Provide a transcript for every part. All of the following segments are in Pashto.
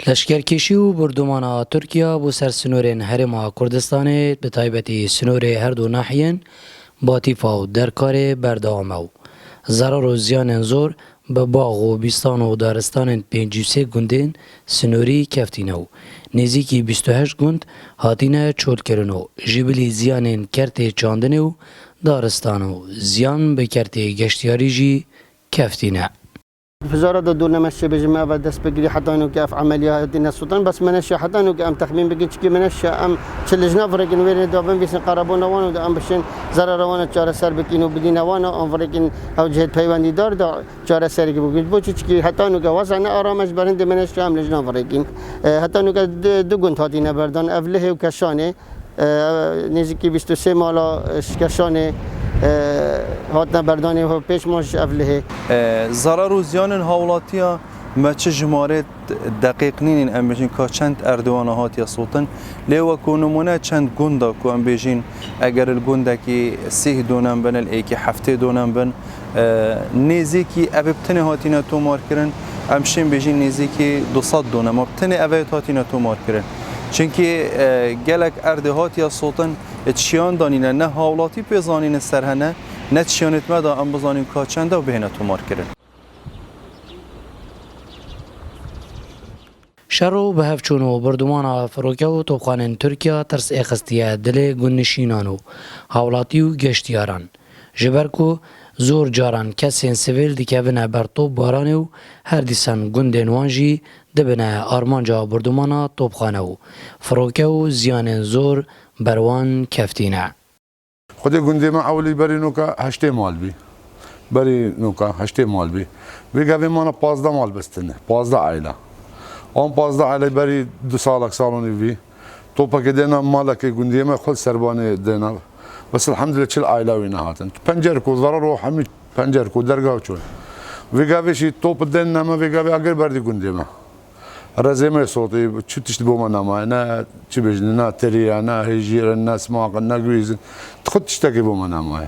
لشکرکشی و بردومانا ترکیا بو سر سنورین هرما کردستان به تایبتی سنور هر دو ناحیین با تیفا و درکار بردامو ضرر و زیان زور به باغ و بیستان و دارستان 53 گوندین سنوری کفتینو نزیکی 28 گوند هاتینه چول کرنو جبلی زیان کرت چاندنو دارستانو زیان به کرت گشتیاری جی کفتینه الفجارة دو نمشي بجماعة دست بقري حتى إنه كيف عمليات الناس سلطان بس منشي حتى إنه كأم تخمين بقي شكي منشي أم تشلجنا فريقين وين دوبن بيسن قربونا وانا ودا أم بشين زرر وانا تشار سر بكينو بدينا وانا أم فريقين أو جهة بيواندي دار دا تشار سر كي بقول بوش شكي حتى إنه كواسعنا أرامش برند منشي أم لجنا فريقين حتى إنه كدو قنت هاتينا بردان أفله وكشانة نزيكي 23 مالا كشانه هاتنا بردانه و پیش ماش افله ضرر و زیان هاولاتیا مچ جماره دقیق نین ام بجین که چند اردوان هاتیا سلطن لیو کو نمونه چند گوندا کو ام بجین اگر الگوندا کی 3 دونم بن الیکی 7 دونم بن نزیکی ابتنه هاتینا تو مار کرن امشین بجین نزیکی 200 دونم ابتنه اویت هاتینا تو مار کرن چونکی گلک ارده هاتیا سلطن اتشیان دانینه نه هاولاتی پیزانین سرهنه نه تشیانت مدا ام بزانین که چنده و بهینه تومار کرن شرو به هفچونو بردومانا فروکه و توبخانین ترکیا ترس اخستیه دل گونشینانو هاولاتی و گشتیاران جبرکو زور جاران کسین سویل دیکهونه برطوب بارانو هر دیسان گوندین وانجی دبنه آرمانجا بردومانا توبخانه و فروکه و زیان زور بروان کفتینه خودی گنده ما اولی بری نوکا 8 مال بی بری نوکا 8 مال بی ویگه مانا 15 مال بستنه 15 عائله آن 15 عائله بری 2 سالک سالونی بی تو پاک دینا مالک گنده ما خود سربانه دینا بس الحمدلله چل عائله وینا هاتن پنجر کو ضرر و همین پنجر کو درگاه چون ویگه ویشی توپ دینا ما ویگه اگر بردی گنده ما رزمه صوتي شو تشتبوا منا ما انا تشبجنا تريا انا هيجير الناس ما قلنا جويز تخد تشتكي بمنا ما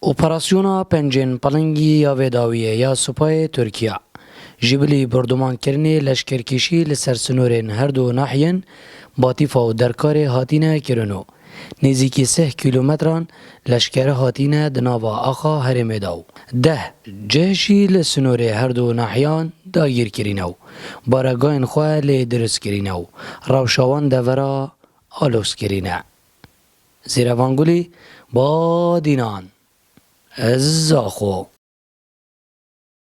اپراسیونا پنجن پلنگی یا وداویه یا سپاه ترکیه جبلی بردمان کرنی لشکرکشی لسر سنورین هر دو ناحیین باطیفا و درکار هاتینه کرنو نزیکی 3 کیلومتران لشکر هاتینه دناوا آخا هرمه داو 10 جهشی لسنوره هر دو ناحیان داگیر کرینو بارگاین خواه لی درست کرینو روشاوان دورا آلوس کرینه زیروانگولی با دینان ازاخو